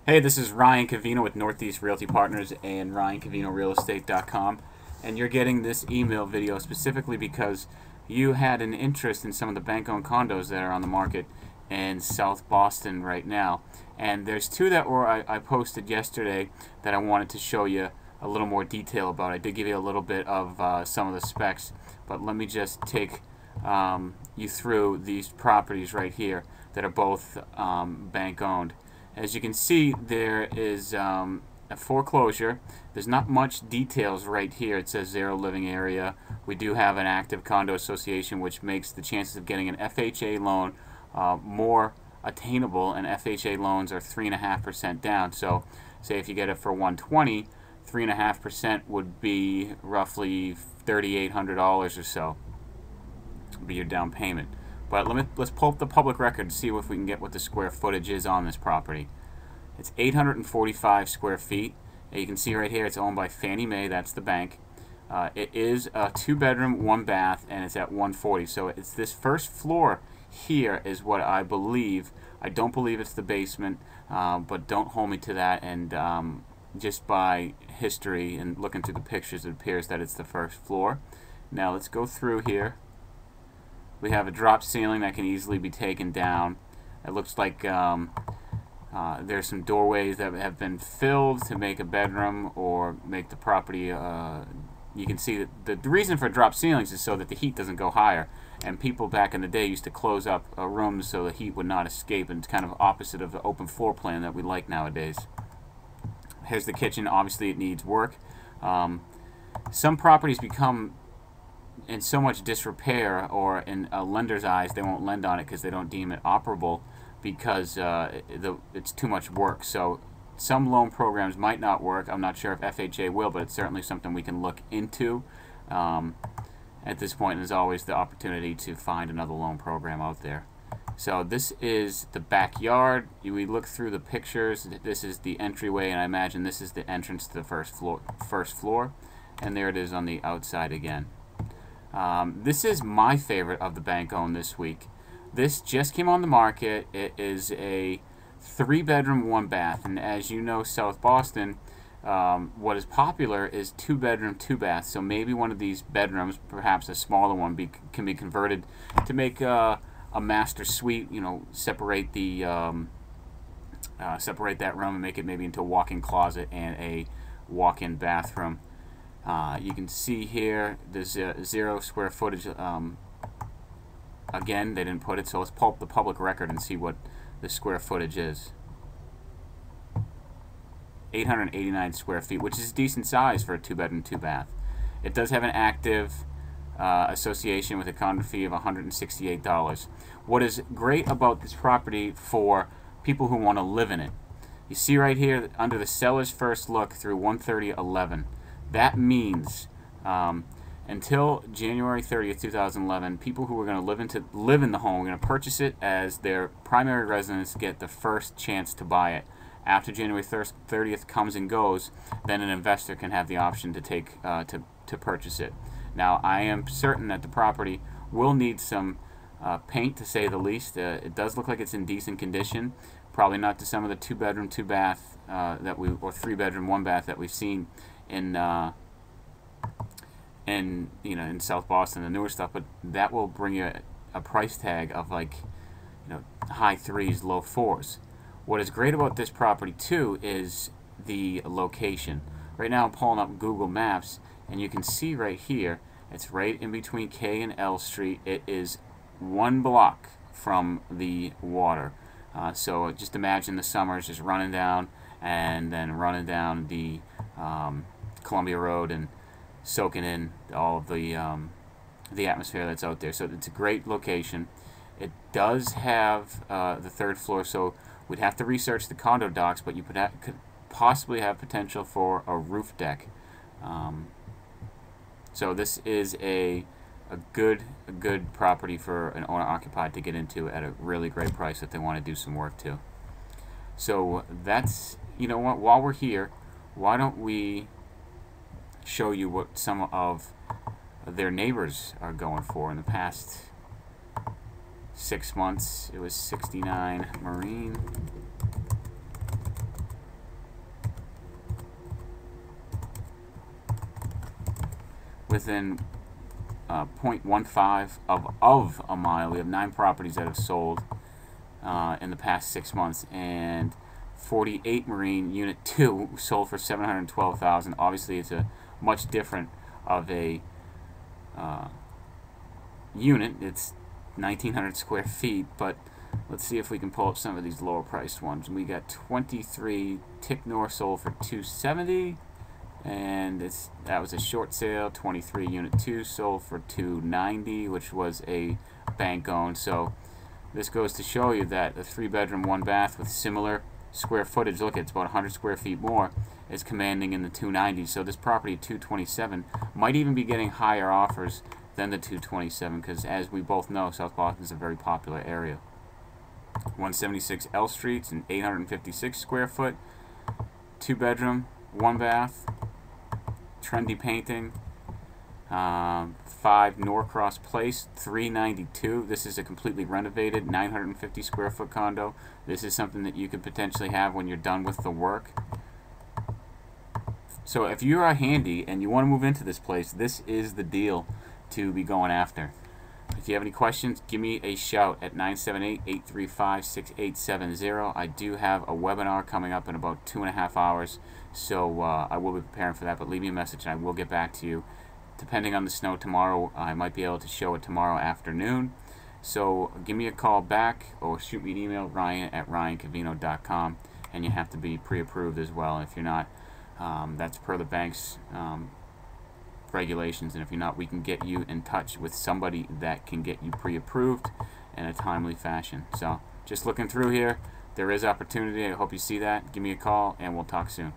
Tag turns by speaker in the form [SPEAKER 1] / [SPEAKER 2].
[SPEAKER 1] Hey, this is Ryan Covino with Northeast Realty Partners and RyanCovinoRealEstate.com, and you're getting this email video specifically because you had an interest in some of the bank-owned condos that are on the market in South Boston right now. And there's two that I posted yesterday that I wanted to show you a little more detail about. I did give you a little bit of some of the specs, but let me just take you through these properties right here that are both bank-owned. As you can see, there is a foreclosure. There's not much details right here. It says zero living area. We do have an active condo association, which makes the chances of getting an FHA loan more attainable, and FHA loans are 3.5% down. So say if you get it for 120, 3.5% would be roughly $3,800 or so would be your down payment. But let's pull up the public record to see if we can get what the square footage is on this property. It's 845 square feet. You can see right here it's owned by Fannie Mae, that's the bank. It is a 2-bedroom, 1-bath, and it's at 140. So it's this first floor here is what I believe. I don't believe it's the basement, but don't hold me to that. And just by history and looking through the pictures, it appears that it's the first floor. Now let's go through here. We have a drop ceiling that can easily be taken down. It looks like there's some doorways that have been filled to make a bedroom or make the property. You can see that the reason for drop ceilings is so that the heat doesn't go higher. And people back in the day used to close up rooms so the heat would not escape. And it's kind of opposite of the open floor plan that we like nowadays. Here's the kitchen. Obviously, it needs work. Some properties become in so much disrepair, or in a lender's eyes, they won't lend on it because they don't deem it operable because it's too much work. So some loan programs might not work. I'm not sure if FHA will, but it's certainly something we can look into at this point. There's always the opportunity to find another loan program out there. So this is the backyard. We look through the pictures. This is the entryway, and I imagine this is the entrance to the first floor. And there it is on the outside again. This is my favorite of the bank-owned this week. This just came on the market. It is a 3-bedroom, 1-bath, and as you know, South Boston, what is popular is 2-bedroom, 2-bath. So maybe one of these bedrooms, perhaps a smaller one, can be converted to make a master suite. You know, separate that room and make it maybe into a walk-in closet and a walk-in bathroom. You can see here there's 0 square footage. Again, they didn't put it, so let's pull up the public record and see what the square footage is. 889 square feet, which is decent size for a 2-bedroom, 2-bath. It does have an active association with a condo fee of $168. What is great about this property for people who want to live in it, you see right here under the seller's first look through 130.11. That means until January 30th, 2011, people who are going to live in the home are going to purchase it as their primary residence, get the first chance to buy it. After January 30th comes and goes, then an investor can have the option to take to purchase it. Now, I am certain that the property will need some paint, to say the least. It does look like it's in decent condition. Probably not to some of the 2-bedroom, 2-bath or 3-bedroom, 1-bath that we've seen in South Boston, the newer stuff, but that will bring you a price tag of like high 3s, low 4s. What is great about this property too is the location. Right now I'm pulling up Google Maps, and you can see right here it's right in between K and L Street. It is 1 block from the water. So just imagine the summers just running down and then running down the Columbia Road and soaking in all of the atmosphere that's out there. So it's a great location. It does have the 3rd floor, so we'd have to research the condo docs, but you could possibly have potential for a roof deck. So this is a good property for an owner-occupied to get into at a really great price if they want to do some work too. So that's, you know what, while we're here, why don't we show you what some of their neighbors are going for. In the past 6 months, it was 69 Marine. within 0.15 of a mile. We have 9 properties that have sold in the past 6 months, and 48 Marine Unit 2 sold for $712,000. Obviously, it's a much different of a unit. It's 1,900 square feet, but let's see if we can pull up some of these lower priced ones. We got 23 Ticknor sold for $270, and that was a short sale. 23 Unit 2 sold for $290, which was a bank owned. So this goes to show you that a 3-bedroom, 1-bath with similar square footage, look, it's about 100 square feet more, is commanding in the 290s. So this property at 227 might even be getting higher offers than the 227, because as we both know, South Boston is a very popular area. 176 L Street, it's an 856 square foot, 2-bedroom, 1-bath, trendy painting. 5 Norcross Place, 392. This is a completely renovated 950 square foot condo. This is something that you could potentially have when you're done with the work. So if you are handy and you want to move into this place, this is the deal to be going after. If you have any questions, give me a shout at 978-835-6870. I do have a webinar coming up in about 2.5 hours, so I will be preparing for that, but leave me a message and I will get back to you. Depending on the snow tomorrow, I might be able to show it tomorrow afternoon. So give me a call back or shoot me an email, ryan@ryancovino.com, and you have to be pre-approved as well. If you're not, that's per the bank's regulations, and if you're not, we can get you in touch with somebody that can get you pre-approved in a timely fashion. So just looking through here, there is opportunity. I hope you see that. Give me a call and we'll talk soon.